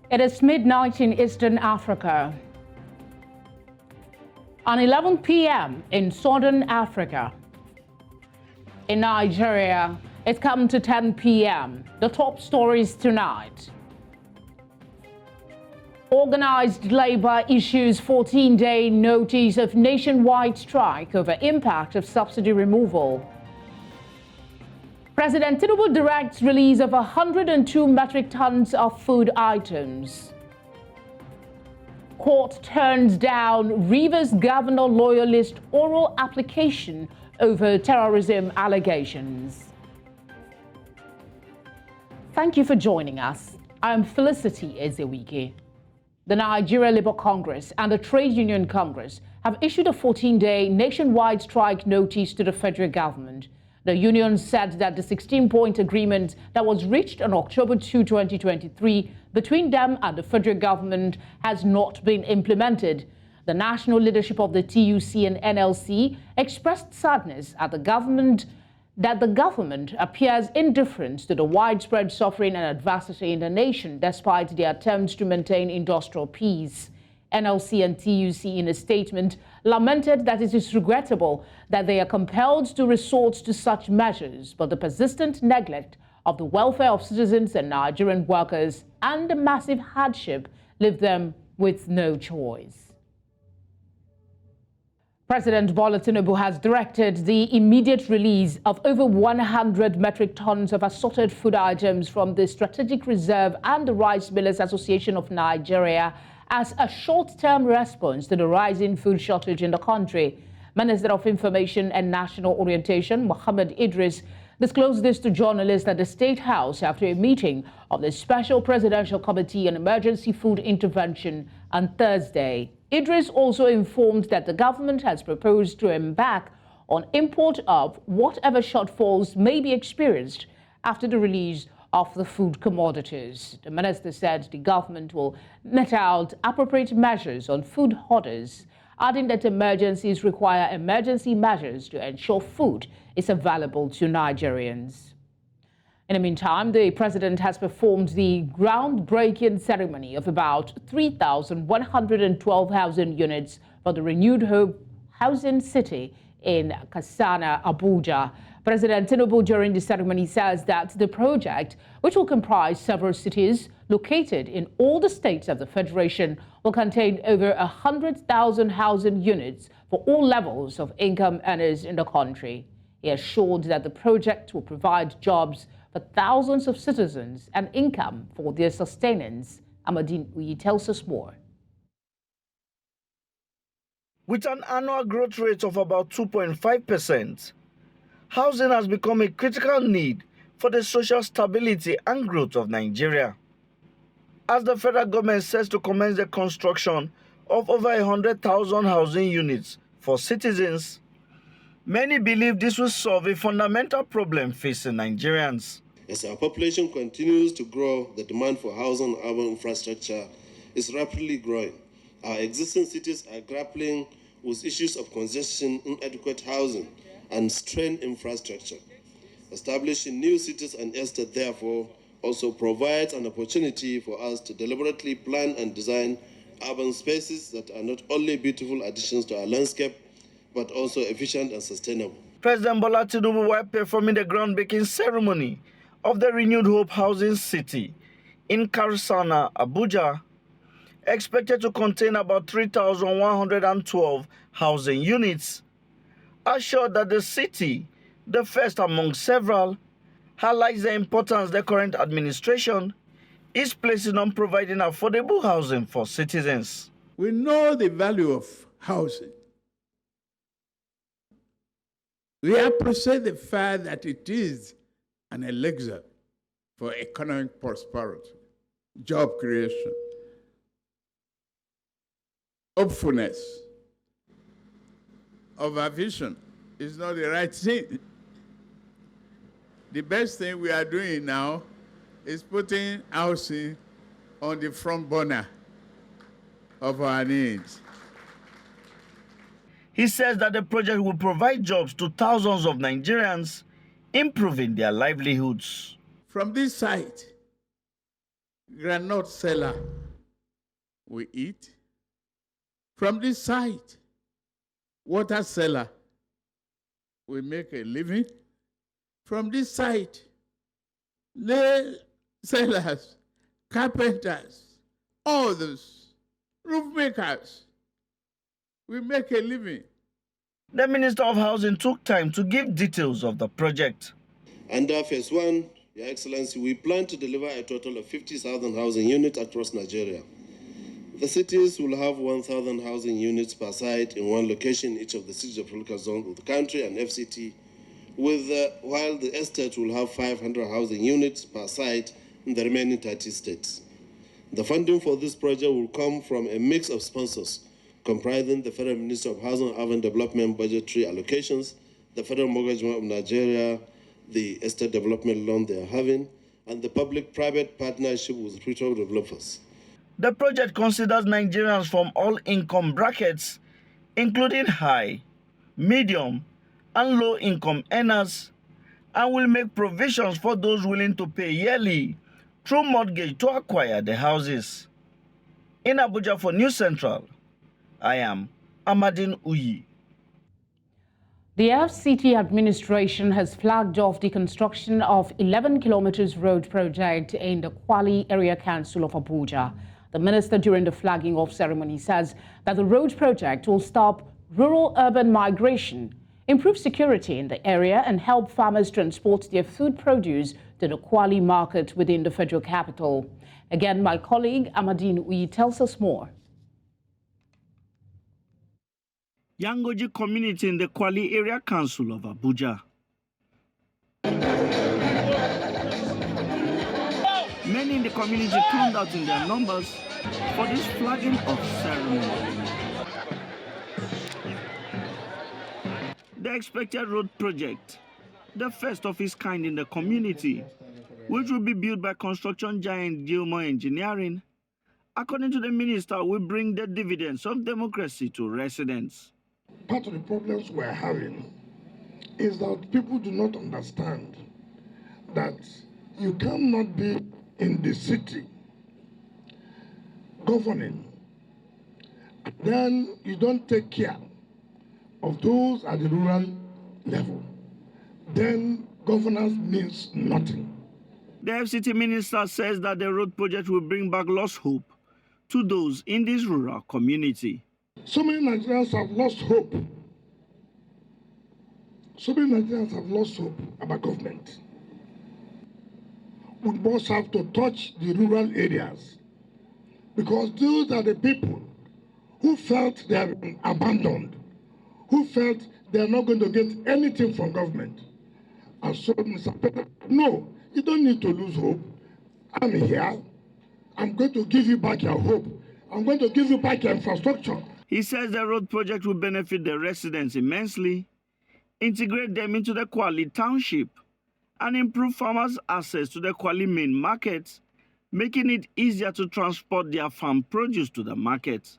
It is midnight in Eastern Africa and 11 p.m. in Southern Africa. In Nigeria, it's come to 10 p.m. The top stories tonight. Organized labor issues 14-day notice of nationwide strike over impact of subsidy removal. President Tinubu directs release of 102 metric tons of food items. Court turns down Rivers Governor loyalist oral application over terrorism allegations. Thank you for joining us. I'm Felicity Ezewike. The Nigeria Labour Congress and the Trade Union Congress have issued a 14-day nationwide strike notice to the federal government. The union said that the 16-point agreement that was reached on October 2, 2023 between them and the federal government has not been implemented. The national leadership of the TUC and NLC expressed sadness at the government appears indifferent to the widespread suffering and adversity in the nation despite the attempts to maintain industrial peace. NLC and TUC in a statement lamented that it is regrettable that they are compelled to resort to such measures, but the persistent neglect of the welfare of citizens and Nigerian workers and the massive hardship leave them with no choice. President Bola Tinubu has directed the immediate release of over 100 metric tons of assorted food items from the Strategic Reserve and the Rice Millers Association of Nigeria as a short-term response to the rising food shortage in the country. Minister of Information and National Orientation, Mohammed Idris, disclosed this to journalists at the State House after a meeting of the Special Presidential Committee on Emergency Food Intervention on Thursday. Idris also informed that the government has proposed to embark on import of whatever shortfalls may be experienced after the release of the food commodities. The minister said the government will mete out appropriate measures on food hoarders, adding that emergencies require emergency measures to ensure food is available to Nigerians. In the meantime, the president has performed the groundbreaking ceremony of about 3,112 housing units for the Renewed Hope Housing City in Kasana, Abuja. President Tinubu during the ceremony says that the project, which will comprise several cities located in all the states of the Federation, will contain over 100,000 housing units for all levels of income earners in the country. He assured that the project will provide jobs for thousands of citizens and income for their sustenance. Amadine Uyi tells us more. With an annual growth rate of about 2.5%, housing has become a critical need for the social stability and growth of Nigeria. As the federal government sets to commence the construction of over 100,000 housing units for citizens, many believe this will solve a fundamental problem facing Nigerians. As our population continues to grow, the demand for housing and urban infrastructure is rapidly growing. Our existing cities are grappling with issues of congestion, inadequate housing, and strained infrastructure. Establishing new cities and estates, therefore, also provides an opportunity for us to deliberately plan and design urban spaces that are not only beautiful additions to our landscape, but also efficient and sustainable. President Bola Tinubu, while performing the groundbreaking ceremony of the Renewed Hope Housing City in Karsana, Abuja, expected to contain about 3,112 housing units, assured that the city, the first among several, highlights the importance the current administration is placing on providing affordable housing for citizens. We know the value of housing. We appreciate the fact that it is an elixir for economic prosperity, job creation, hopefulness. Overvision is not the right thing. The best thing we are doing now is putting housing on the front burner of our needs. He says that the project will provide jobs to thousands of Nigerians, improving their livelihoods. From this site, granite seller, we eat. From this site, water seller, we make a living. From this site, nail sellers, carpenters, all those, roof makers, we make a living. The Minister of Housing took time to give details of the project. Under Phase 1, Your Excellency, we plan to deliver a total of 50,000 housing units across Nigeria. The cities will have 1,000 housing units per site in one location in each of the 6 geographical zones of the country and FCT, while the estate will have 500 housing units per site in the remaining 30 states. The funding for this project will come from a mix of sponsors, comprising the Federal Ministry of Housing and Urban Development budgetary allocations, the Federal Mortgage Bank of Nigeria, the estate development loan they are having, and the public-private partnership with retail developers. The project considers Nigerians from all income brackets, including high, medium, and low-income earners, and will make provisions for those willing to pay yearly through mortgage to acquire the houses. In Abuja for News Central, I am Amadin Uyi. The FCT administration has flagged off the construction of 11 kilometers road project in the Kwali Area Council of Abuja. The minister during the flagging off ceremony says that the road project will stop rural-urban migration, improve security in the area, and help farmers transport their food produce to the Kwali market within the federal capital. Again, my colleague Amadine Uyi tells us more. Yangoji community in the Kwali Area Council of Abuja. Many in the community turned out in their numbers for this flagging off ceremony. The expected road project, the first of its kind in the community, which will be built by construction giant Gilmore Engineering, according to the minister, will bring the dividends of democracy to residents. Part of the problems we're having is that people do not understand that you cannot be in the city governing, then you don't take care of those at the rural level. Then governance means nothing. The FCT minister says that the road project will bring back lost hope to those in this rural community. So many Nigerians have lost hope. So many Nigerians have lost hope about government. We must have to touch the rural areas because those are the people who felt they have been abandoned, who felt they are not going to get anything from government. And so, Mr. President, no, you don't need to lose hope. I'm here. I'm going to give you back your hope. I'm going to give you back your infrastructure. He says the road project will benefit the residents immensely, integrate them into the Kwali township, and improve farmers' access to the Kwali main market, making it easier to transport their farm produce to the market.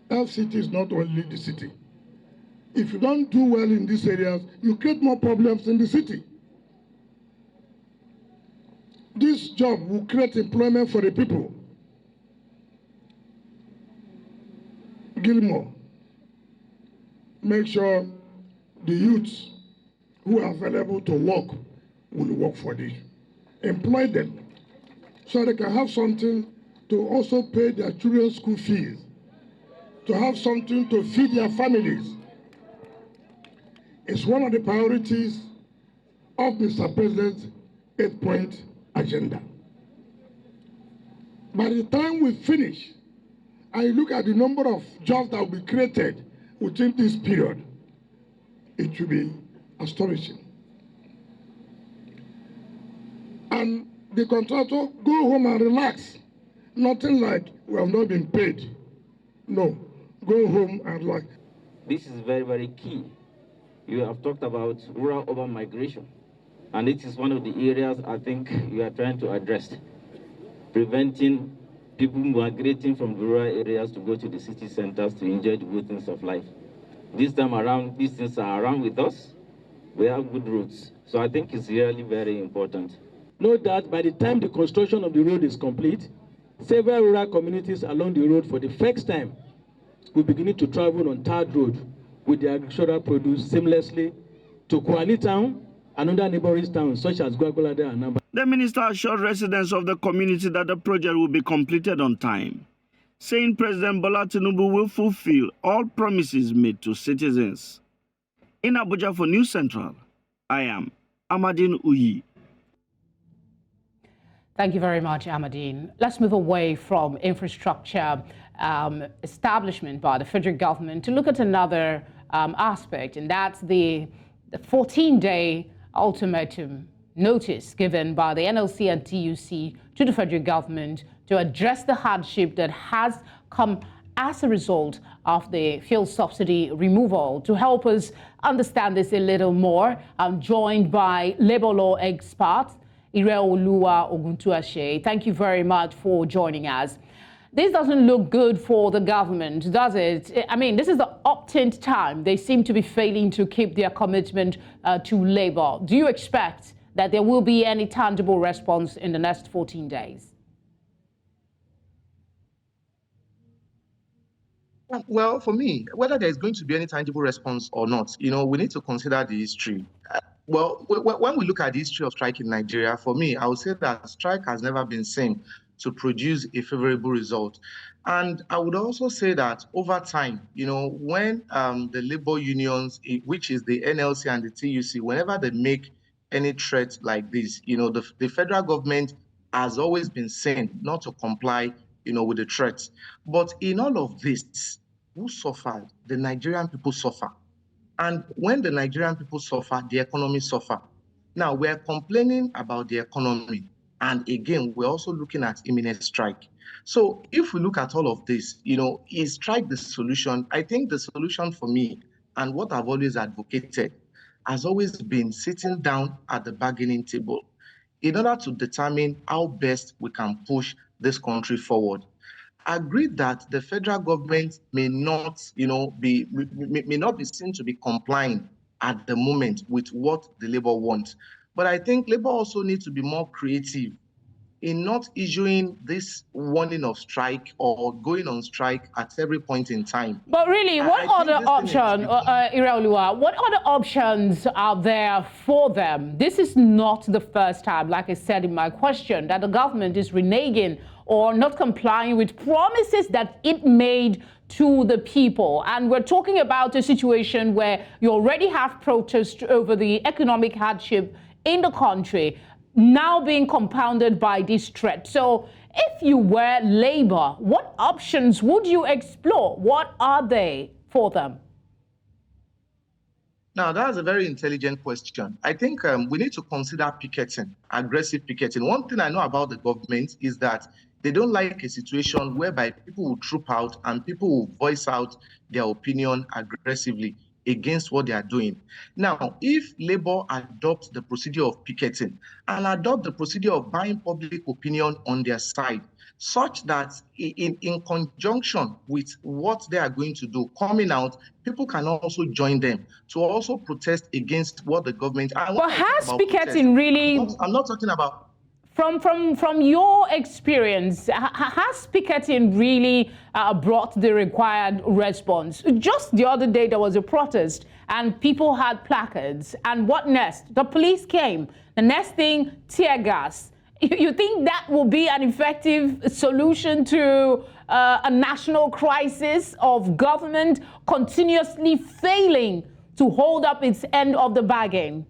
FCT is not only the city. If you don't do well in these areas, you create more problems in the city. This job will create employment for the people. Gilmore, make sure the youths who are available to work will work for this. Employ them so they can have something to also pay their children's school fees, to have something to feed their families. It's one of the priorities of Mr. President's 8-point agenda. By the time we finish, and you look at the number of jobs that will be created within this period, it will be astonishing. And the contractor go home and relax. Nothing like we have not been paid. No, go home and relax. This is very, very key. You have talked about rural-urban migration, and it is one of the areas I think you are trying to address, preventing people migrating from rural areas to go to the city centers to enjoy the good things of life. This time around, these things are around with us. We have good roads. So I think it's really very important. Note that by the time the construction of the road is complete, several rural communities along the road for the first time will begin to travel on tarred road with their agricultural produce seamlessly to Kuali town and other neighboring towns such as Gwagwalada and Namba. The minister assured residents of the community that the project will be completed on time, saying President Bola Tinubu will fulfill all promises made to citizens. In Abuja for News Central, I am Amadine Uyi. Thank you very much, Amadine. Let's move away from infrastructure establishment by the federal government to look at another aspect, and that's the 14-day ultimatum notice given by the NLC and TUC to the federal government to address the hardship that has come as a result of the fuel subsidy removal. To help us understand this a little more, I'm joined by labor law expert Ireoluwa Oguntuashe. Thank you very much for joining us. This doesn't look good for the government, does it? I mean, this is the opt-in time. They seem to be failing to keep their commitment to labor. Do you expect that there will be any tangible response in the next 14 days? Well, for me, whether there's going to be any tangible response or not, we need to consider the history. Well, when we look at the history of strike in Nigeria, for me, I would say that strike has never been seen to produce a favorable result. And I would also say that over time, when the labor unions, which is the NLC and the TUC, whenever they make any threat like this, the federal government has always been seen not to comply, with the threats. But in all of this, who suffered? The Nigerian people suffer. And when the Nigerian people suffer, the economy suffer. Now, we're complaining about the economy. And again, we're also looking at imminent strike. So if we look at all of this, is strike the solution? I think the solution for me, and what I've always advocated, has always been sitting down at the bargaining table in order to determine how best we can push this country forward. Agree that the federal government may not, may not be seen to be complying at the moment with what the labor wants. But I think labor also needs to be more creative in not issuing this warning of strike or going on strike at every point in time. But really, what other option, Ireoluwa, what other options are there for them? This is not the first time, like I said in my question, that the government is reneging or not complying with promises that it made to the people. And we're talking about a situation where you already have protests over the economic hardship in the country, now being compounded by this threat. So if you were labor, what options would you explore? What are they for them? Now, that's a very intelligent question. I think we need to consider picketing, aggressive picketing. One thing I know about the government is that they don't like a situation whereby people will troop out and people will voice out their opinion aggressively against what they are doing. Now, if labor adopts the procedure of picketing and adopt the procedure of buying public opinion on their side, such that in conjunction with what they are going to do, coming out, people can also join them to also protest against what the government... But has picketing really... I'm not talking about... From your experience, has picketing really brought the required response? Just the other day, there was a protest and people had placards. And what next? The police came. The next thing, tear gas. You think that will be an effective solution to a national crisis of government continuously failing to hold up its end of the bargain?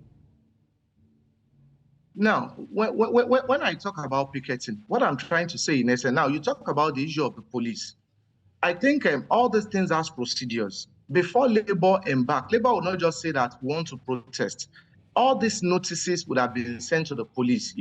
Now, when I talk about picketing, what I'm trying to say in essence, now you talk about the issue of the police. I think all these things has procedures. Before labor embark, labor will not just say that we want to protest. All these notices would have been sent to the police,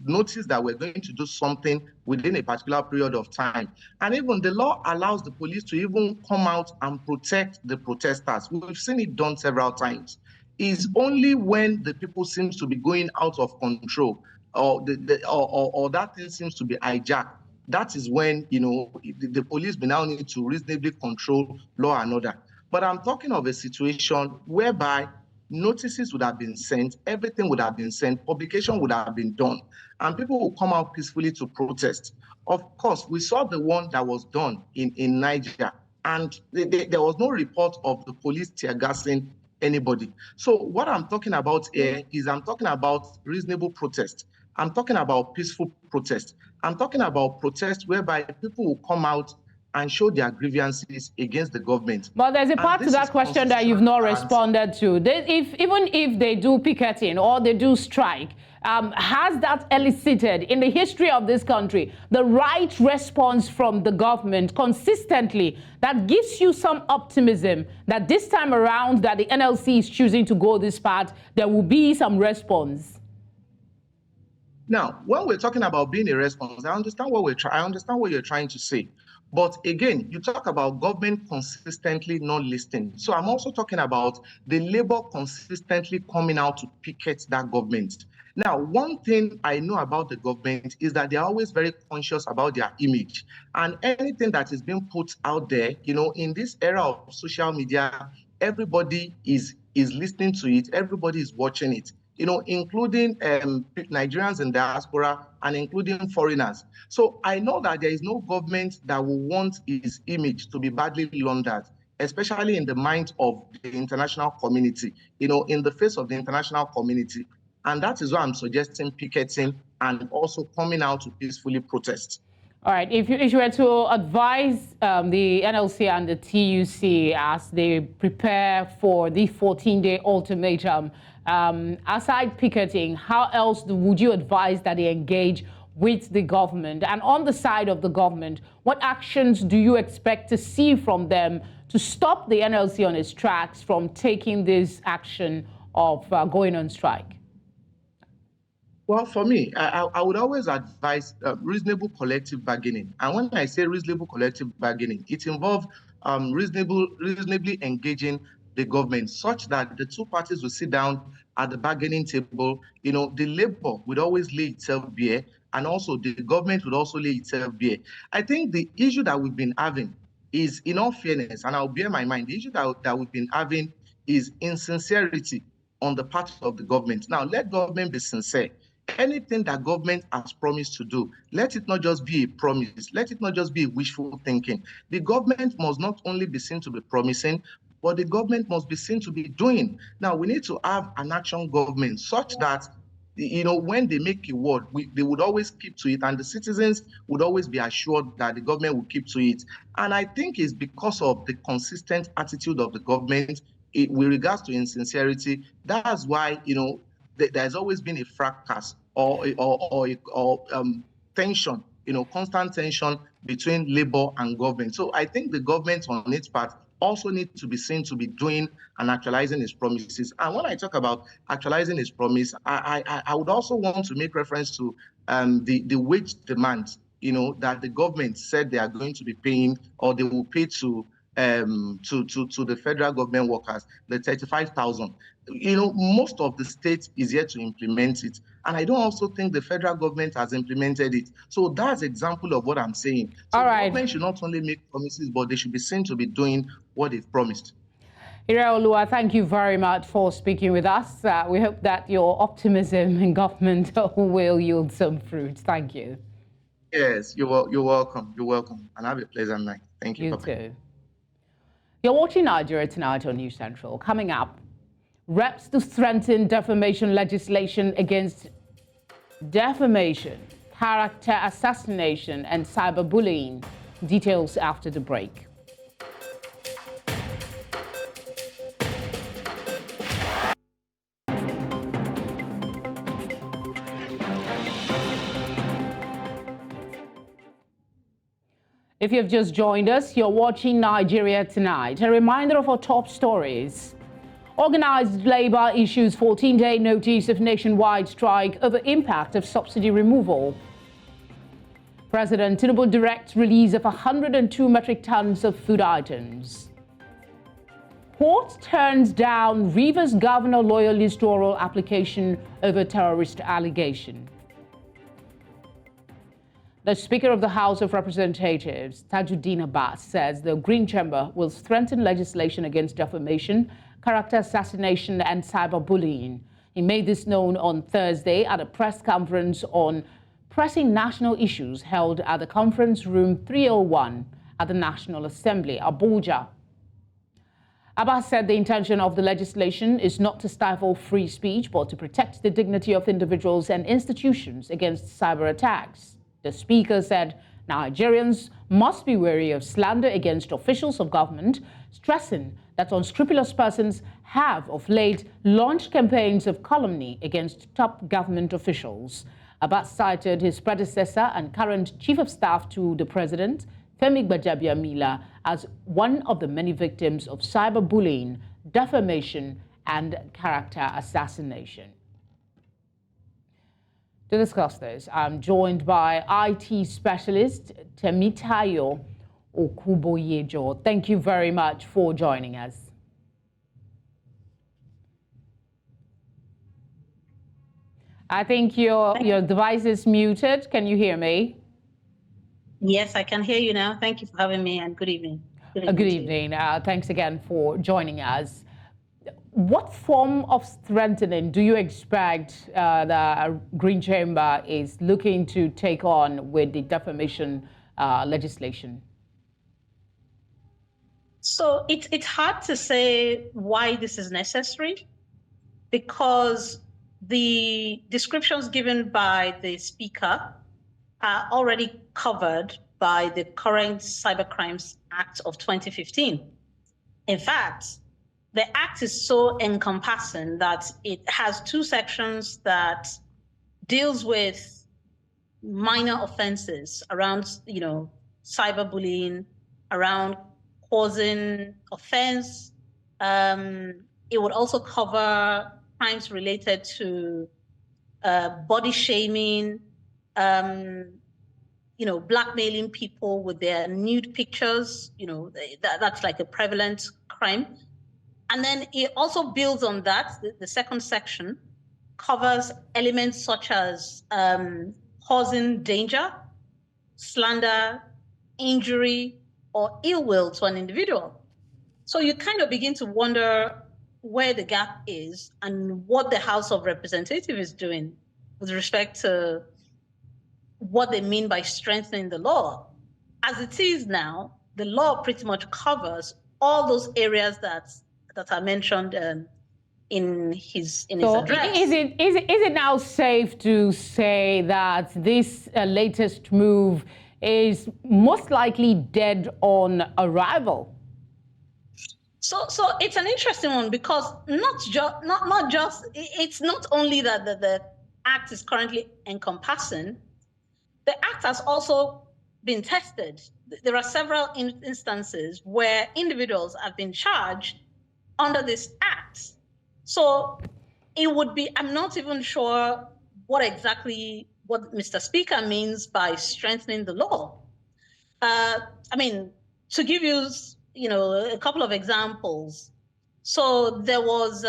notice that we're going to do something within a particular period of time. And even the law allows the police to even come out and protect the protesters. We've seen it done several times. Is only when the people seems to be going out of control or that thing seems to be hijacked. That is when, the police may now need to reasonably control law and order. But I'm talking of a situation whereby notices would have been sent, everything would have been sent, publication would have been done, and people will come out peacefully to protest. Of course, we saw the one that was done in Niger, and there was no report of the police tear gassing anybody. So what I'm talking about here is I'm talking about reasonable protest. I'm talking about peaceful protest. I'm talking about protest whereby people will come out and show their grievances against the government. But there's a part to that question that you've not responded to. Even if they do picketing or they do strike, has that elicited in the history of this country the right response from the government consistently that gives you some optimism that this time around that the NLC is choosing to go this path, there will be some response? Now, when we're talking about being a response, I understand what you're trying to say. But again, you talk about government consistently not listening. So I'm also talking about the labor consistently coming out to picket that government. Now, one thing I know about the government is that they're always very conscious about their image. And anything that is being put out there, in this era of social media, everybody is listening to it, everybody is watching it. Including Nigerians in diaspora and including foreigners. So I know that there is no government that will want its image to be badly laundered, especially in the mind of the international community, in the face of the international community. And that is why I'm suggesting picketing and also coming out to peacefully protest. All right, if you were to advise the NLC and the TUC as they prepare for the 14-day ultimatum, aside picketing, how else would you advise that they engage with the government? And on the side of the government, what actions do you expect to see from them to stop the NLC on its tracks from taking this action of going on strike? Well, for me, I would always advise reasonable collective bargaining. And when I say reasonable collective bargaining, it involves reasonably engaging the government such that the two parties will sit down at the bargaining table. The labor would always lay itself bare, and also the government would also lay itself bare. I think the issue that we've been having is, in all fairness, and I'll bear my mind, the issue that we've been having is insincerity on the part of the government. Now, let government be sincere. Anything that government has promised to do, let it not just be a promise, let it not just be wishful thinking. The government must not only be seen to be promising, but the government must be seen to be doing. Now, we need to have an action government such that, when they make a word, they would always keep to it, and the citizens would always be assured that the government will keep to it. And I think it's because of the consistent attitude of the government with regards to insincerity. That's why, there's always been a fracas or tension, constant tension between labor and government. So I think the government on its part also needs to be seen to be doing and actualizing its promises. And when I talk about actualizing its promise, I would also want to make reference to the wage demands, that the government said they are going to be paying, or they will pay to the federal government workers, the 35,000. Most of the state is yet to implement it. And I don't also think the federal government has implemented it. So that's an example of what I'm saying. So all right. The government should not only make promises, but they should be seen to be doing what they've promised. Iraolua, thank you very much for speaking with us. We hope that your optimism in government will yield some fruit. Thank you. Yes, you're welcome. You're welcome. And have a pleasant night. Thank you. You too. You're watching Nigeria Tonight on News Central. Coming up, reps to strengthen defamation legislation against defamation, character assassination, and cyberbullying. Details after the break. If you've just joined us, you're watching Nigeria Tonight. A reminder of our top stories. Organized labor issues 14-day notice of nationwide strike over impact of subsidy removal. President Tinubu directs release of 102 metric tons of food items. Court turns down Rivers Governor loyalist oral application over terrorist allegation. The Speaker of the House of Representatives, Tajudeen Abbas, says the Green Chamber will strengthen legislation against defamation, character assassination and cyberbullying. He made this known on Thursday at a press conference on pressing national issues held at the conference room 301 at the National Assembly, Abuja. Abbas said the intention of the legislation is not to stifle free speech, but to protect the dignity of individuals and institutions against cyber attacks. The speaker said Nigerians must be wary of slander against officials of government, stressing that unscrupulous persons have of late launched campaigns of calumny against top government officials. Abbas cited his predecessor and current chief of staff to the president, Femi Gbajabiamila, as one of the many victims of cyberbullying, defamation, and character assassination. To discuss this, I'm joined by IT specialist Temitayo Okuboyejo. Thank you very much for joining us. I think your device is muted. Can you hear me? Yes, I can hear you now. Thank you for having me, and good evening. Good evening. Thanks again for joining us. What form of strengthening do you expect the Green Chamber is looking to take on with the defamation legislation? So it's hard to say why this is necessary, because the descriptions given by the speaker are already covered by the current Cybercrimes Act of 2015. In fact, the act is so encompassing that it has two sections that deals with minor offenses around, cyberbullying, around causing offense. It would also cover crimes related to body shaming, blackmailing people with their nude pictures. That's like a prevalent crime. And then it also builds on that. The second section covers elements such as causing danger, slander, injury, or ill will to an individual. So you kind of begin to wonder where the gap is and what the House of Representatives is doing with respect to what they mean by strengthening the law. As it is now, the law pretty much covers all those areas that are mentioned in his address. Is it now safe to say that this latest move is most likely dead on arrival? So it's an interesting one, because it's not only that the act is currently encompassing, the act has also been tested. There are several instances where individuals have been charged under this act. So it would be, I'm not even sure what Mr. Speaker means by strengthening the law. To give you, a couple of examples. So there was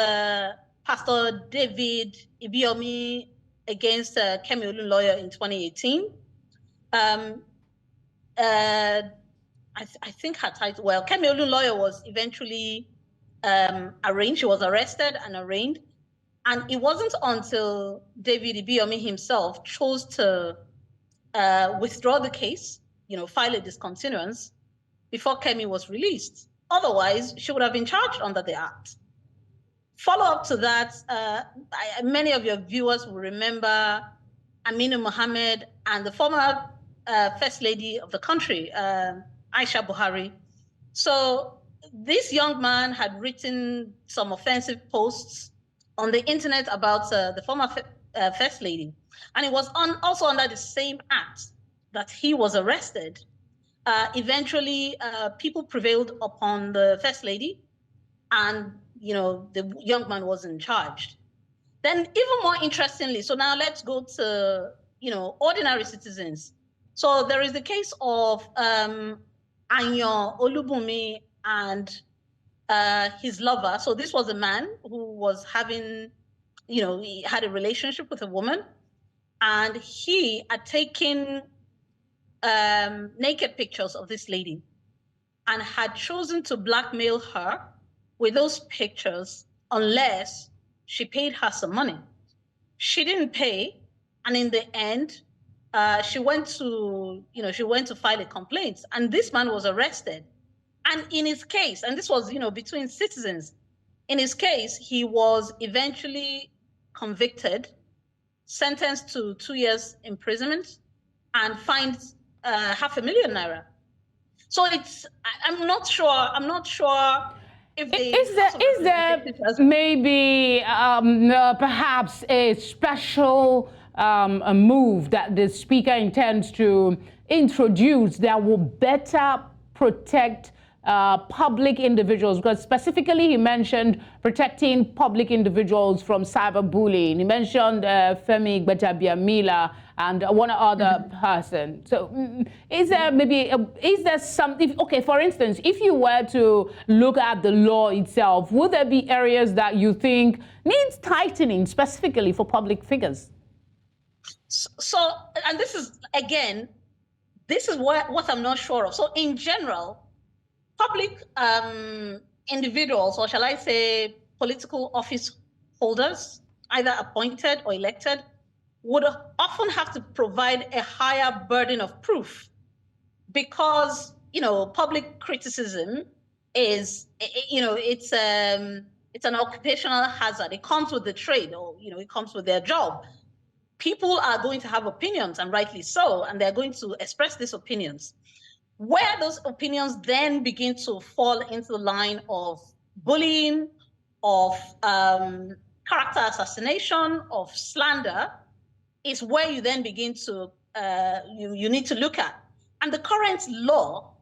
Pastor David Ibiomi against Kemi Olunloyo in 2018. I think her title, Kemi Olunloyo was eventually arraigned. She was arrested and arraigned. And it wasn't until David Ibiomi himself chose to withdraw the case, file a discontinuance, before Kemi was released. Otherwise, she would have been charged under the act. Follow up to that, many of your viewers will remember Aminu Mohammed and the former First Lady of the country, Aisha Buhari. So this young man had written some offensive posts on the internet about the former First Lady. And it was also under the same act that he was arrested. Eventually, people prevailed upon the First Lady, and the young man wasn't charged. Then, even more interestingly, so now let's go to ordinary citizens. So there is the case of Anyo Olubunmi and his lover. So this was a man who was having, he had a relationship with a woman, and he had taken naked pictures of this lady and had chosen to blackmail her with those pictures unless she paid her some money. She didn't pay, and in the end, she went to file a complaint, and this man was arrested. And in his case, and this was, between citizens, in his case, he was eventually convicted, sentenced to 2 years imprisonment, and fined ₦500,000 naira. So I'm not sure if is there maybe perhaps a special a move that the speaker intends to introduce that will better protect public individuals? Because specifically he mentioned protecting public individuals from cyberbullying. He mentioned Femi Gbajabiamila and one other person. So is there something, okay, for instance, if you were to look at the law itself, would there be areas that you think needs tightening specifically for public figures? So, and this is what I'm not sure of. So in general, public individuals, or shall I say political office holders, either appointed or elected, would often have to provide a higher burden of proof because, public criticism is, it's an occupational hazard. It comes with the trade, or, it comes with their job. People are going to have opinions, and rightly so, and they're going to express these opinions. Where those opinions then begin to fall into the line of bullying, of character assassination, of slander, is where you then begin to, you need to look at. And the current law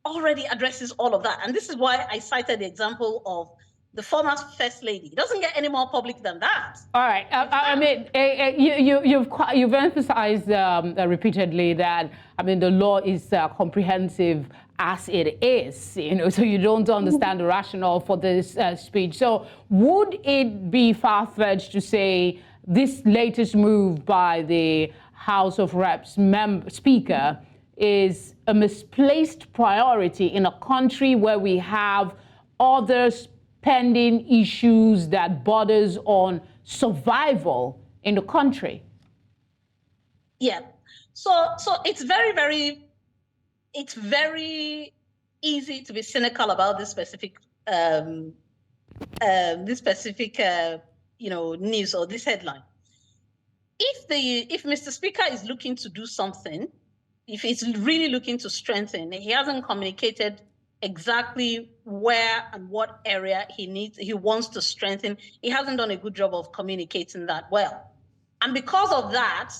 already addresses all of that. And this is why I cited the example of the former First Lady. It doesn't get any more public than that. All right. I mean, you've emphasized repeatedly that, the law is comprehensive as it is, so you don't understand the rationale for this speech. So would it be far-fetched to say this latest move by the House of Reps Speaker is a misplaced priority in a country where we have others pending issues that borders on survival in the country? Yeah. So it's very easy to be cynical about this specific news or this headline. If Mr. Speaker is looking to do something, if he's really looking to strengthen, he hasn't communicated exactly where and what area he wants to strengthen. He hasn't done a good job of communicating that well. And because of that,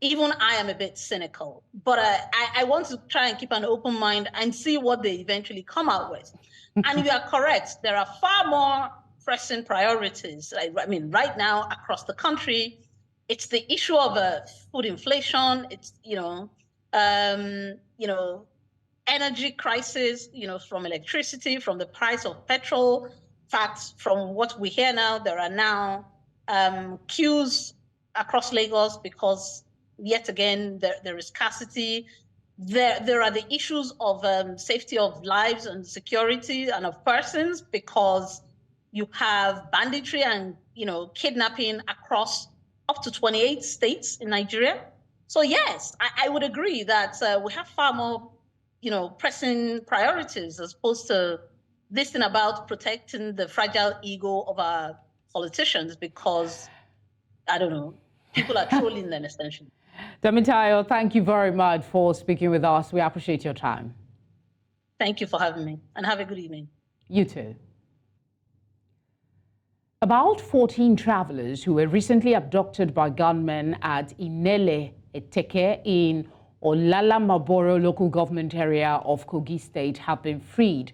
even I am a bit cynical, but I want to try and keep an open mind and see what they eventually come out with. And you are correct, there are far more pressing priorities. Right now across the country, it's the issue of food inflation. It's, energy crisis, from electricity, from the price of petrol. In fact, from what we hear now, there are now queues across Lagos because, yet again, there is scarcity. There are the issues of safety of lives and security and of persons because you have banditry and, kidnapping across up to 28 states in Nigeria. So yes, I would agree that we have far more pressing priorities as opposed to this thing about protecting the fragile ego of our politicians because, I don't know, people are trolling them essentially. Temitayo, thank you very much for speaking with us. We appreciate your time. Thank you for having me, and have a good evening. You too. About 14 travelers who were recently abducted by gunmen at Inele Eteke in Olala Maboro local government area of Kogi State have been freed.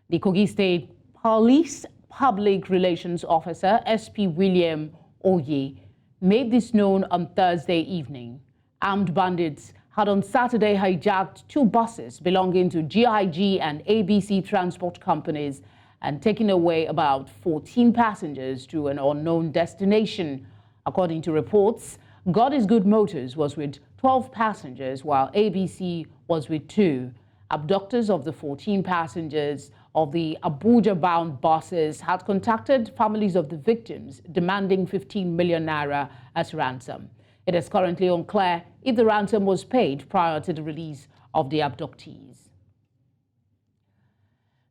The Kogi State Police Public Relations Officer, SP William Oye, made this known on Thursday evening. Armed bandits had on Saturday hijacked 2 buses belonging to GIG and ABC transport companies and taken away about 14 passengers to an unknown destination. According to reports, God is Good Motors was with 12 passengers while ABC was with 2. Abductors of the 14 passengers of the Abuja-bound buses had contacted families of the victims, demanding 15 million naira as ransom. It is currently unclear if the ransom was paid prior to the release of the abductees.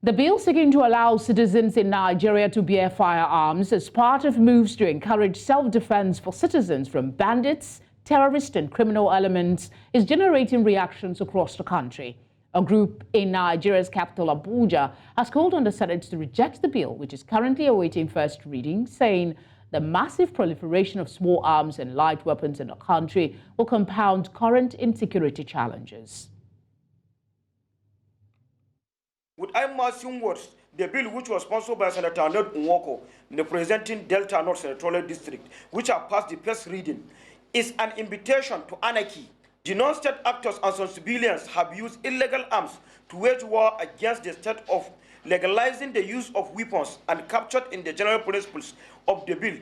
The bill seeking to allow citizens in Nigeria to bear firearms is part of moves to encourage self-defense for citizens from bandits, terrorist and criminal elements is generating reactions across the country. A group in Nigeria's capital, Abuja, has called on the Senate to reject the bill, which is currently awaiting first reading, saying the massive proliferation of small arms and light weapons in the country will compound current insecurity challenges. With Imasin words, the bill, which was sponsored by Senator Ned Nwoko, representing Delta North Senatorial District, which have passed the first reading, is an invitation to anarchy. The non-state actors and some civilians have used illegal arms to wage war against the state of legalizing the use of weapons and captured in the general principles of the bill,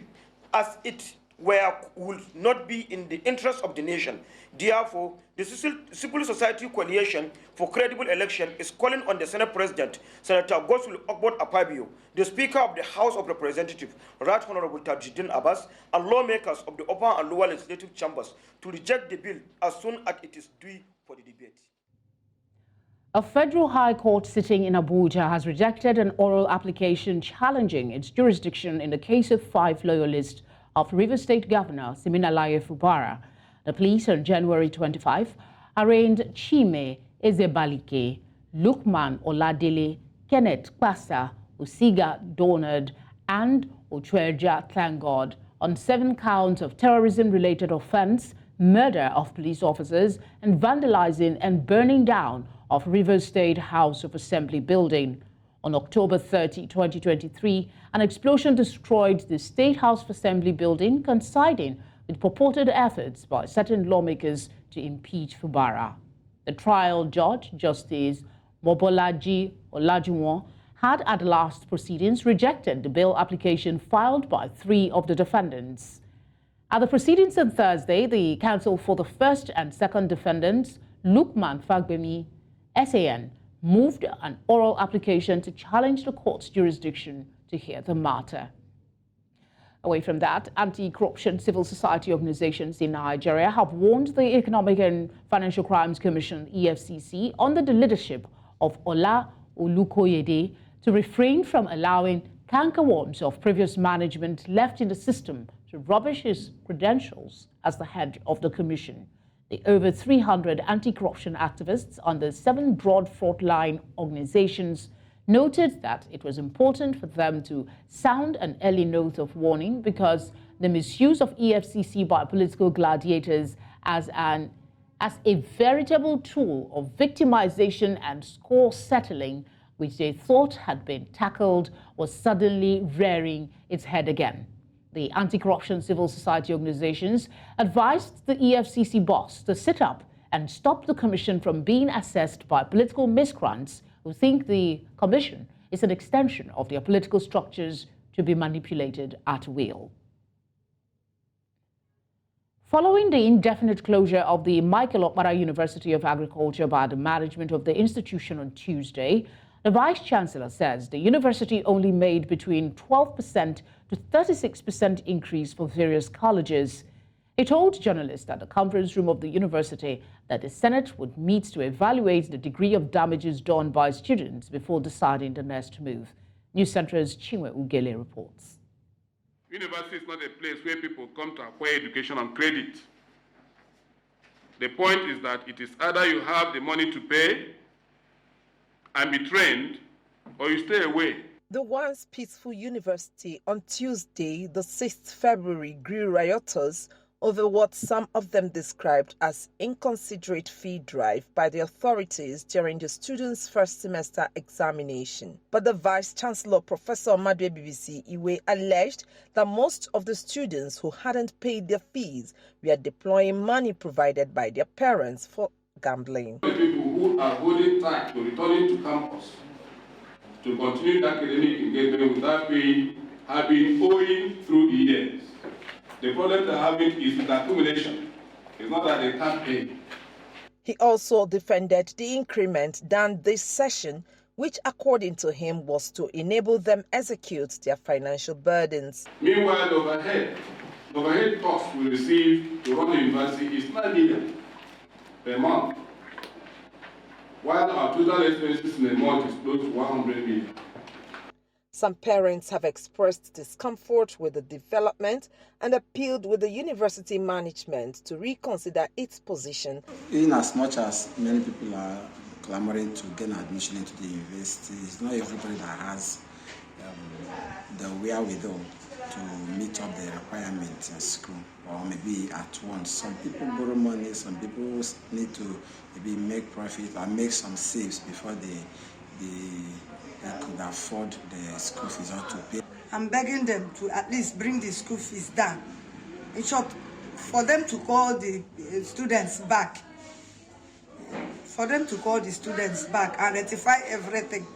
as it would not be in the interest of the nation. Therefore, the civil society coalition for credible election is calling on the Senate President, Senator Gosul Akpabio, the Speaker of the House of Representatives, Right Honorable Tajudeen Abbas, and lawmakers of the upper and lower legislative chambers to reject the bill as soon as it is due for the debate. A federal high court sitting in Abuja has rejected an oral application challenging its jurisdiction in the case of 5 loyalists of Rivers State Governor Siminalayi Fubara. The police on January 25 arraigned Chime Ezebalike, Lukman Oladele, Kenneth Kwasa, Usiga Donald, and Ochweja Tlangod on 7 counts of terrorism-related offense, murder of police officers, and vandalizing and burning down of Rivers State House of Assembly building. On October 30, 2023, an explosion destroyed the State House of Assembly building, coinciding with purported efforts by certain lawmakers to impeach Fubara. The trial judge, Justice Mobolaji Olajuwon, had at last proceedings rejected the bail application filed by 3 of the defendants. At the proceedings on Thursday, the counsel for the first and second defendants, Lukman Fagbemi, SAN, moved an oral application to challenge the court's jurisdiction to hear the matter. Away from that, anti-corruption civil society organizations in Nigeria have warned the Economic and Financial Crimes Commission, EFCC, under the leadership of Ola Olukoyede to refrain from allowing cankerworms of previous management left in the system to rubbish his credentials as the head of the commission. The over 300 anti-corruption activists under 7 broad frontline organizations noted that it was important for them to sound an early note of warning because the misuse of EFCC by political gladiators as a veritable tool of victimization and score settling, which they thought had been tackled, was suddenly rearing its head again. The anti-corruption civil society organizations advised the EFCC boss to sit up and stop the commission from being assessed by political miscreants who think the commission is an extension of their political structures to be manipulated at will. Following the indefinite closure of the Michael Okpara University of Agriculture by the management of the institution on Tuesday, the Vice-Chancellor says the university only made between 12% to 36% increase for various colleges. He told journalists at the conference room of the university that the Senate would meet to evaluate the degree of damages done by students before deciding the next move. News Center's Chinwe Ugele reports. University is not a place where people come to acquire education and credit. The point is that it is either you have the money to pay and be trained, or you stay away. The once peaceful university on Tuesday, the 6th February, grew riotous over what some of them described as inconsiderate fee drive by the authorities during the students' first semester examination. But the Vice-Chancellor, Professor Madwe BBC Iwe, alleged that most of the students who hadn't paid their fees were deploying money provided by their parents for gambling. The people who are holding tight to returning to campus to continue the academic engagement without paying have been owing through the years. The problem they're having is with accumulation. It's not that they can't pay. He also defended the increment done this session, which according to him was to enable them execute their financial burdens. Meanwhile, the overhead costs we receive to run the university is 9 million per month, while our total expenses in a month is close to 100 million. Some parents have expressed discomfort with the development and appealed with the university management to reconsider its position. In as much as many people are clamoring to gain admission into the university, it's not everybody that has the wherewithal to meet up the requirements in school, or maybe at once. Some people borrow money, some people need to maybe make profit or make some saves before they could afford the school fees or to pay. I'm begging them to at least bring the school fees down. In short, for them to call the students back. For them to call the students back and rectify everything.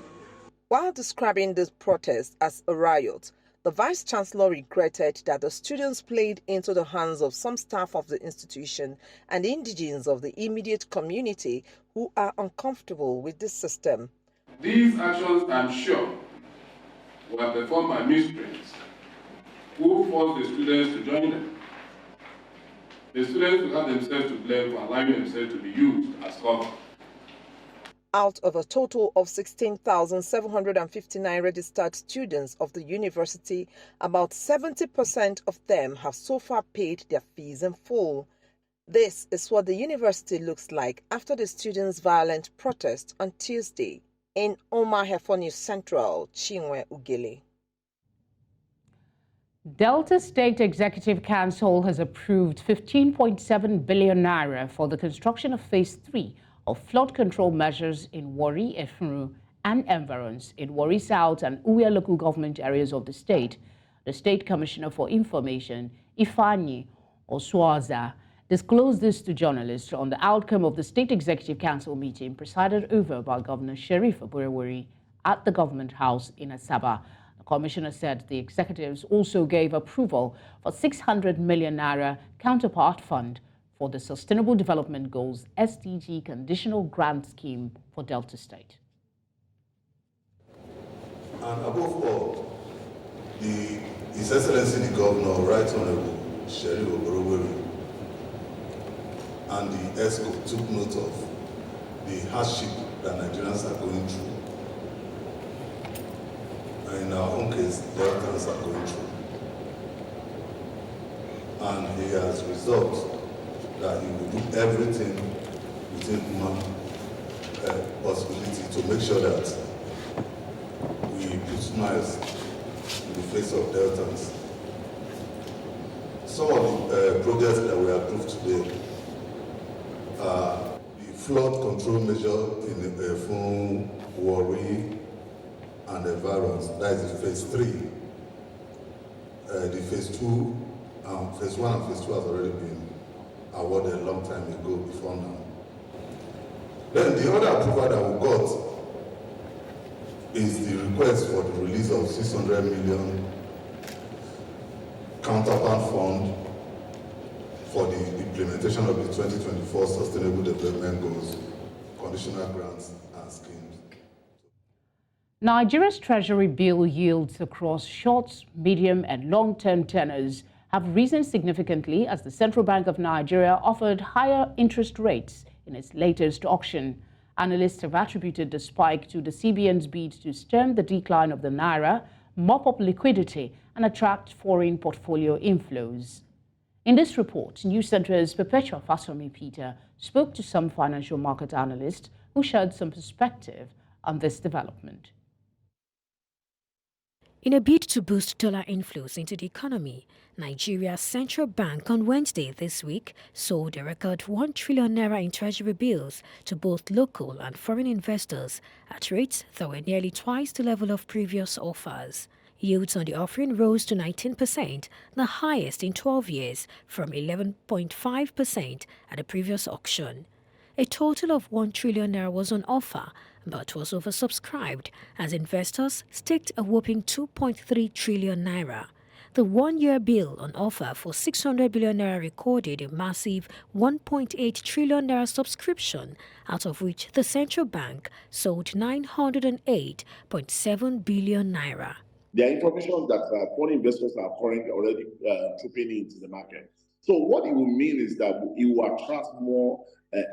While describing this protest as a riot, the Vice-Chancellor regretted that the students played into the hands of some staff of the institution and indigents of the immediate community who are uncomfortable with this system. These actions, I'm sure, were performed by miscreants who forced the students to join them. The students will have themselves to blame for allowing themselves to be used as cover. Out of a total of 16,759 registered students of the university, about 70% of them have so far paid their fees in full. This is what the university looks like after the students' violent protest on Tuesday. In Omahefo News Central, Chinwe Ugele. Delta State Executive Council has approved 15.7 billion naira for the construction of Phase 3 of flood control measures in Warri, Efuru, and environs in Warri South and Uwe local government areas of the state. The State Commissioner for Information, Ifeanyi Oswaza, disclosed this to journalists on the outcome of the State Executive Council meeting presided over by Governor Sheriff Aburewuri at the Government House in Asaba. The Commissioner said the executives also gave approval for 600 million naira counterpart fund for the Sustainable Development Goals SDG Conditional Grant Scheme for Delta State. And above all, His Excellency the Governor, Right Honorable Sheriff Aburewuri, and the ESCO took note of the hardship that Nigerians are going through. And in our own case, Deltans are going through. And he has resolved that he will do everything within human possibility to make sure that we put smiles in the face of Deltans. Some of the projects that we approved today, the flood control measure in Efuru, Warri, and environs, that is the Phase 3. The Phase 2, Phase 1 and Phase 2 has already been awarded a long time ago before now. Then the other approval that we got is the request for the release of 600 million counterpart fund for the implementation of the 2024 Sustainable Development Goals, conditional grants and schemes. Nigeria's Treasury bill yields across short, medium and long-term tenors have risen significantly as the Central Bank of Nigeria offered higher interest rates in its latest auction. Analysts have attributed the spike to the CBN's bid to stem the decline of the naira, mop up liquidity and attract foreign portfolio inflows. In this report, News Centre's Perpetua Fasomi Peter spoke to some financial market analysts who shared some perspective on this development. In a bid to boost dollar inflows into the economy, Nigeria's central bank on Wednesday this week sold a record 1 trillion naira in treasury bills to both local and foreign investors at rates that were nearly twice the level of previous offers. Yields on the offering rose to 19%, the highest in 12 years, from 11.5% at the previous auction. A total of 1 trillion naira was on offer, but was oversubscribed as investors staked a whopping 2.3 trillion naira. the one-year bill on offer for 600 billion naira recorded a massive 1.8 trillion naira subscription, out of which the central bank sold 908.7 billion naira. There are information that foreign investors are currently already trooping into the market. So what it will mean is that it will attract more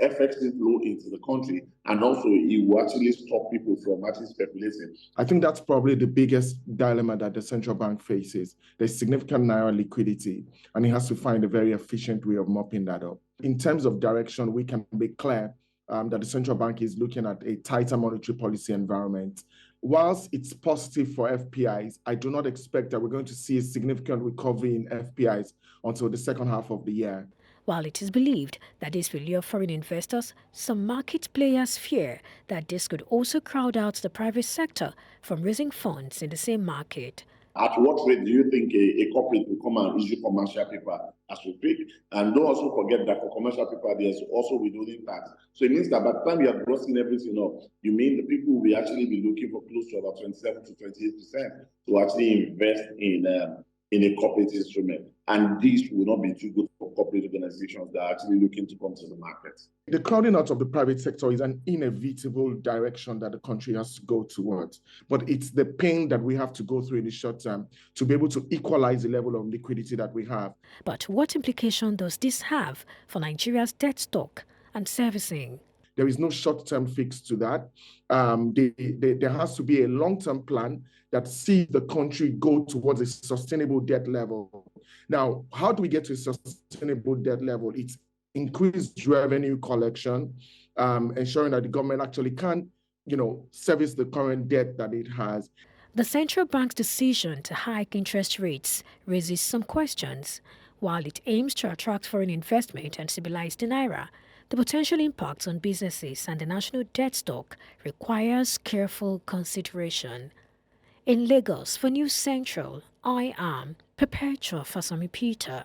FX inflow into the country, and also it will actually stop people from actually speculating. I think that's probably the biggest dilemma that the central bank faces. There's significant naira liquidity, and it has to find a very efficient way of mopping that up. In terms of direction, we can be clear that the central bank is looking at a tighter monetary policy environment. Whilst it's positive for FPIs, I do not expect that we're going to see a significant recovery in FPIs until the second half of the year. While it is believed that this will lure foreign investors, some market players fear that this could also crowd out the private sector from raising funds in the same market. At what rate do you think a corporate will come and issue commercial paper as we speak? And don't also forget that for commercial paper, there's also withholding tax. So it means that by the time you are grossing everything up, you mean the people will actually be looking for close to about 27 to 28% to actually invest in a corporate instrument. And this will not be too good for corporate organizations that are actually looking to come to the market. The crowding out of the private sector is an inevitable direction that the country has to go towards. But it's the pain that we have to go through in the short term to be able to equalize the level of liquidity that we have. But what implication does this have for Nigeria's debt stock and servicing? There is no short-term fix to that. There has to be a long-term plan that sees the country go towards a sustainable debt level. Now, how do we get to a sustainable debt level? It's increased revenue collection, ensuring that the government actually can, service the current debt that it has. The central bank's decision to hike interest rates raises some questions. While it aims to attract foreign investment and stabilize the naira, the potential impact on businesses and the national debt stock requires careful consideration. In Lagos, for News Central, I am Perpetua Fasami Peter.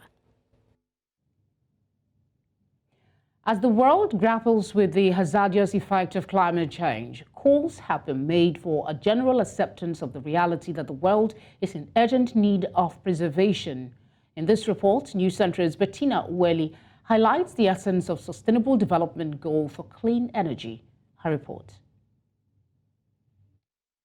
As the world grapples with the hazardous effect of climate change, calls have been made for a general acceptance of the reality that the world is in urgent need of preservation. In this report, News Central's Bettina Uweli highlights the essence of Sustainable Development Goal for clean energy. Her report.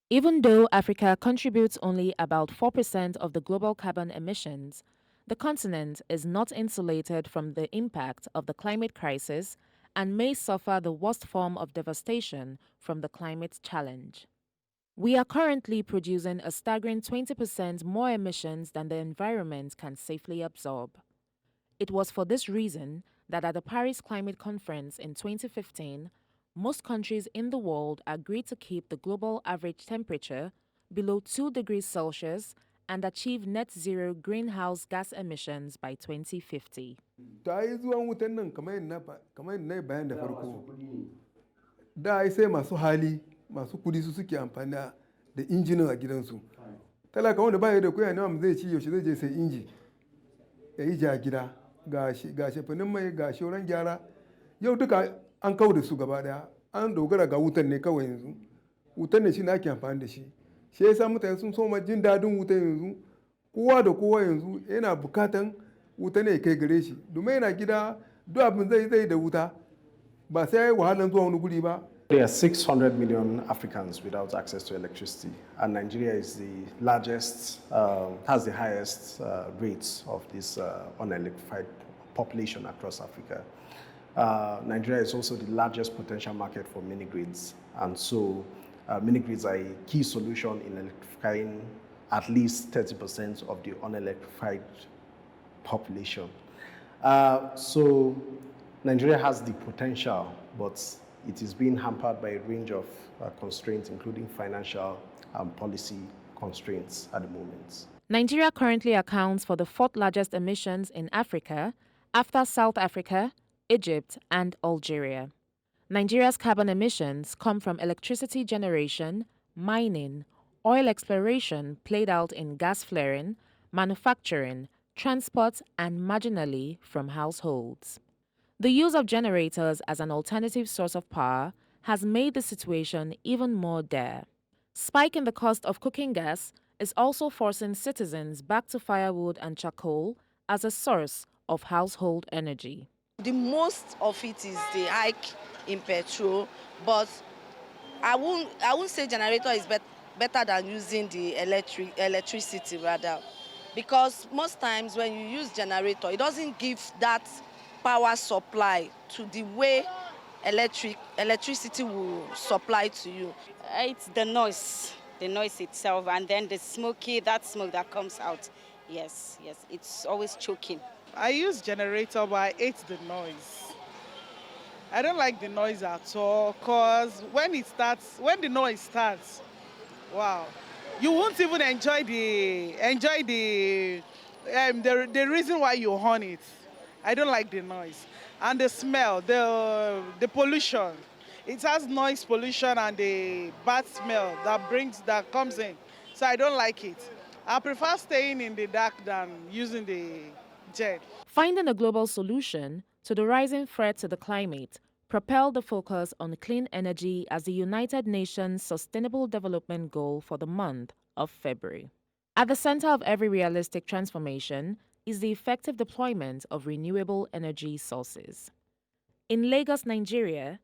Even though Africa contributes only about 4% of the global carbon emissions, the continent is not insulated from the impact of the climate crisis and may suffer the worst form of devastation from the climate challenge. We are currently producing a staggering 20% more emissions than the environment can safely absorb. It was for this reason that at the Paris Climate Conference in 2015, most countries in the world agreed to keep the global average temperature below 2 degrees Celsius and achieve net zero greenhouse gas emissions by 2050. Ta yi zuwan wutan nan kamar na bayan da farko. Da ai sai masu hali, masu kudi su suke amfani da injinin a gidansu. Talaka wanda ba ya da kuya nawa zai ci yaushe zai je sai inji. Ya yi ja gida, ga shefanin mai, ga shauran gyara. Yau duka an kawo da su gaba daya. An dogara ga wutan ne kawai yanzu. Wutan ne shi na ake amfani da shi. Shi yasa mutane sun soma jin dadin wuta yanzu, kowa da kowa yanzu yana bukatan wuta ne kai gare shi, domin yana gida duk abin zai da wuta ba sai wahalan zuwa wani guri ba. There are 600 million Africans without access to electricity, and Nigeria is the largest, has the highest rates of this unelectrified population across Africa. Nigeria is also the largest potential market for mini grids, and so mini grids are a key solution in electrifying at least 30% of the unelectrified population. So Nigeria has the potential, but it is being hampered by a range of constraints, including financial and policy constraints at the moment. Nigeria currently accounts for the 4th largest emissions in Africa, after South Africa, Egypt, and Algeria. Nigeria's carbon emissions come from electricity generation, mining, oil exploration played out in gas flaring, manufacturing, transport, and marginally from households. The use of generators as an alternative source of power has made the situation even more dire. Spike in the cost of cooking gas is also forcing citizens back to firewood and charcoal as a source of household energy. The most of it is the hike in petrol, but I won't say generator is better than using the electricity rather, because most times when you use generator, it doesn't give that power supply to the way electricity will supply to you. It's the noise itself, and then the smoke that comes out. Yes, it's always choking. I use generator, but I hate the noise. I don't like the noise at all, because when the noise starts, wow, you won't even enjoy the reason why you horn it. I don't like the noise. And the smell, the pollution. It has noise pollution and the bad smell that comes in. So I don't like it. I prefer staying in the dark than using the jet. Finding a global solution to the rising threat to the climate propelled the focus on clean energy as the United Nations Sustainable Development Goal for the month of February. At the center of every realistic transformation is the effective deployment of renewable energy sources. In Lagos, Nigeria,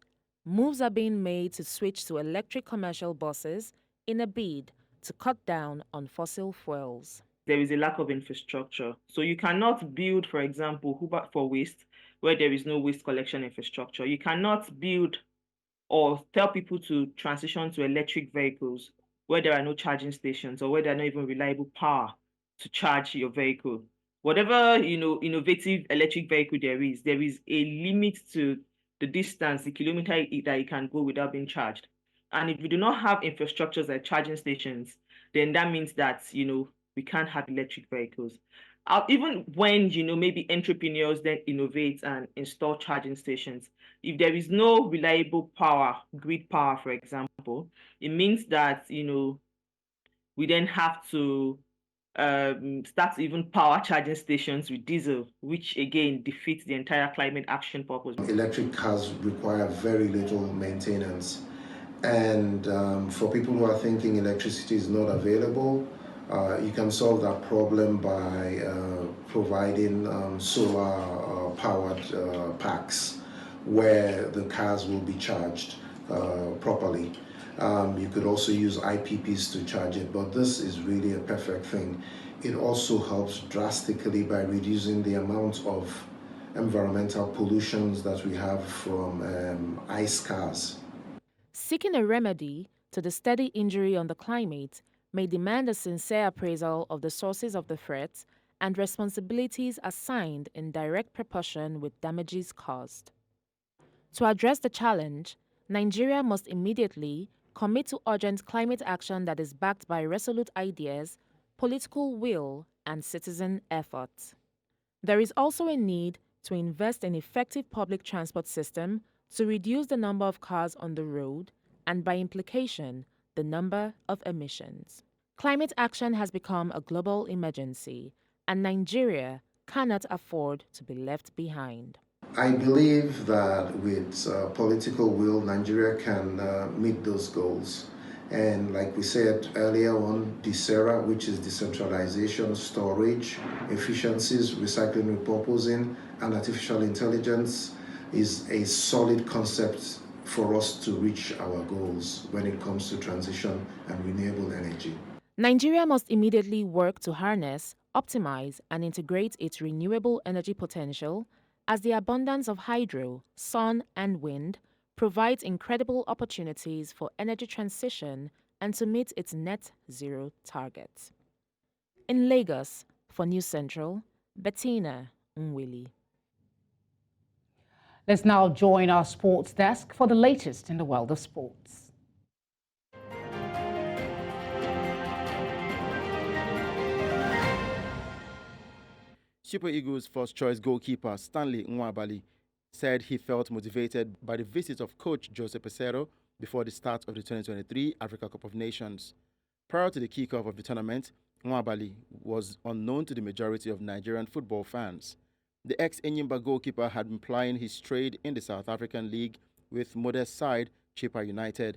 moves are being made to switch to electric commercial buses in a bid to cut down on fossil fuels. There is a lack of infrastructure. So you cannot build, for example, Uber for waste, where there is no waste collection infrastructure. You cannot build or tell people to transition to electric vehicles where there are no charging stations or where there are not even reliable power to charge your vehicle. Whatever innovative electric vehicle there is a limit to the distance, the kilometer that you can go without being charged. And if we do not have infrastructures like charging stations, then that means that we can't have electric vehicles. Even when maybe entrepreneurs then innovate and install charging stations, if there is no reliable power, grid power, for example, it means that we then have to start even power charging stations with diesel, which again defeats the entire climate action purpose. Electric cars require very little maintenance, and for people who are thinking electricity is not available, you can solve that problem by providing solar powered packs where the cars will be charged properly. You could also use IPPs to charge it, but this is really a perfect thing. It also helps drastically by reducing the amount of environmental pollutions that we have from ICE cars. Seeking a remedy to the steady injury on the climate may demand a sincere appraisal of the sources of the threat and responsibilities assigned in direct proportion with damages caused. To address the challenge, Nigeria must immediately commit to urgent climate action that is backed by resolute ideas, political will, and citizen effort. There is also a need to invest in effective public transport system to reduce the number of cars on the road and, by implication, the number of emissions. Climate action has become a global emergency, and Nigeria cannot afford to be left behind. I believe that with political will, Nigeria can meet those goals. And like we said earlier on, DCERA, which is decentralization, storage, efficiencies, recycling, repurposing, and artificial intelligence, is a solid concept for us to reach our goals when it comes to transition and renewable energy. Nigeria must immediately work to harness, optimize, and integrate its renewable energy potential, as the abundance of hydro, sun, and wind provides incredible opportunities for energy transition and to meet its net zero target. In Lagos, for News Central, Bettina Nwili. Let's now join our sports desk for the latest in the world of sports. Super Eagles' first-choice goalkeeper Stanley Nwabali said he felt motivated by the visit of coach Jose Peseiro before the start of the 2023 Africa Cup of Nations. Prior to the kickoff of the tournament, Nwabali was unknown to the majority of Nigerian football fans. The ex-Enyimba goalkeeper had been plying his trade in the South African League with modest side Chippa United.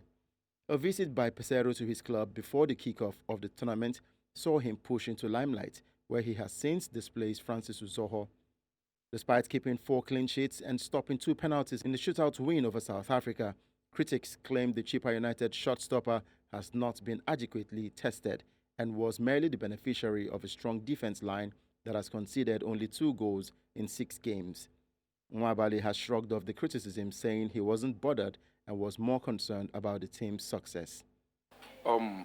A visit by Peseiro to his club before the kickoff of the tournament saw him push into limelight, where he has since displaced Francis Uzoho. Despite keeping 4 clean sheets and stopping 2 penalties in the shootout win over South Africa, critics claim the Chippa United shot-stopper has not been adequately tested and was merely the beneficiary of a strong defense line that has conceded only 2 goals in 6 games. Nwabali has shrugged off the criticism, saying he wasn't bothered and was more concerned about the team's success. To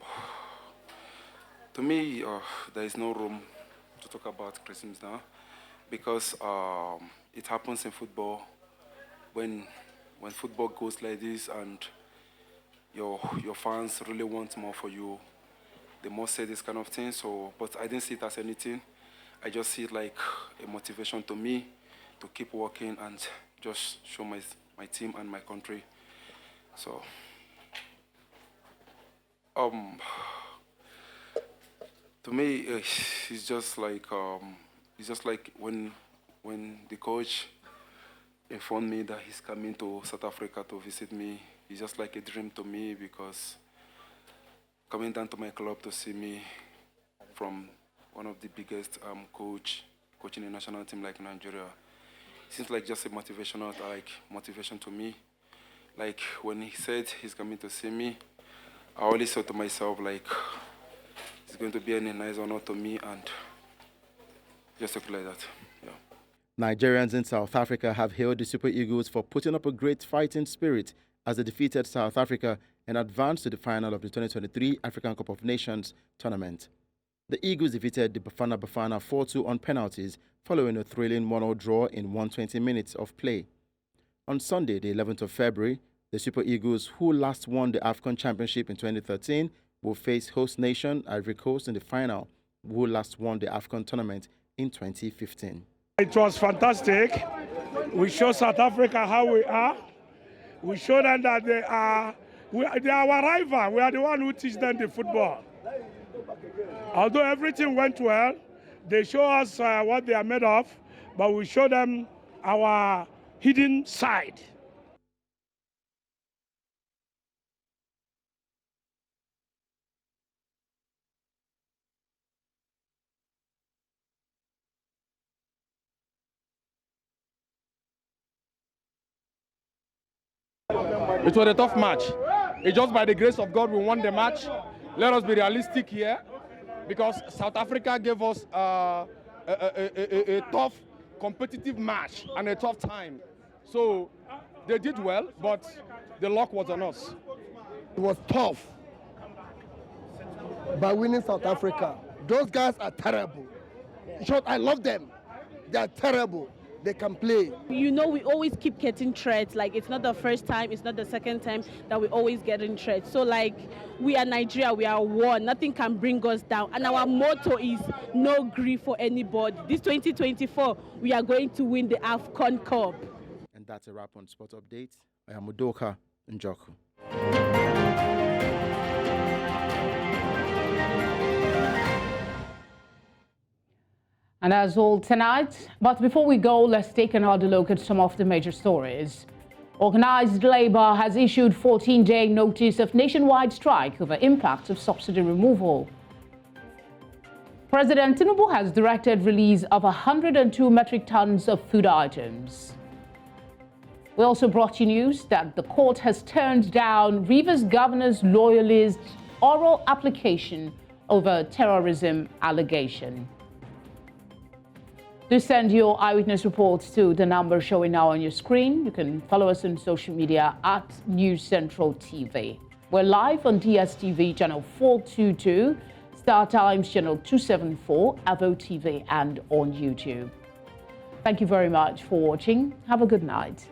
me, there is no room to talk about criticism now, because it happens in football. When football goes like this and your fans really want more for you, they must say this kind of thing. So, but I didn't see it as anything. I just see it like a motivation to me to keep working and just show my team and my country. So, to me, it's just like when the coach informed me that he's coming to South Africa to visit me. It's just like a dream to me, because coming down to my club to see me from one of the biggest coaching a national team like Nigeria, seems like just a motivation to me. Like when he said he's coming to see me, I always thought to myself like it's going to be a nice honor to me, and just look like that. Yeah. Nigerians in South Africa have hailed the Super Eagles for putting up a great fighting spirit as they defeated South Africa and advanced to the final of the 2023 African Cup of Nations tournament. The Eagles defeated the Bafana 4-2 on penalties following a thrilling 1-0 draw in 120 minutes of play. On Sunday, the 11th of February, the Super Eagles, who last won the AFCON Championship in 2013, will face host nation Ivory Coast in the final, who last won the AFCON tournament in 2015. It was fantastic. We showed South Africa how we are. We showed them that they are our rival. We are the one who teach them the football. Although everything went well, they show us what they are made of, but we show them our hidden side. It was a tough match. It's just by the grace of God we won the match. Let us be realistic here, because South Africa gave us a tough, competitive match and a tough time. So they did well, but the luck was on us. It was tough by winning South Africa. Those guys are terrible. In short, I love them. They are terrible. They can play. You know, we always keep getting threats. Like, it's not the first time, it's not the second time that we always get in threats. So, like, we are Nigeria, we are one. Nothing can bring us down. And our motto is no grief for anybody. This 2024, we are going to win the AFCON Cup. And that's a wrap on Sport Update. I am Udoka Njoku. And that's all tonight. But before we go, let's take another look at some of the major stories. Organized labor has issued 14-day notice of nationwide strike over impact of subsidy removal. President Tinubu has directed release of 102 metric tons of food items. We also brought you news that the court has turned down Rivers Governor's loyalist oral application over terrorism allegation. Do send your eyewitness reports to the number showing now on your screen. You can follow us on social media at News Central TV. We're live on DSTV channel 422, Star Times channel 274, Avo TV, and on YouTube. Thank you very much for watching. Have a good night.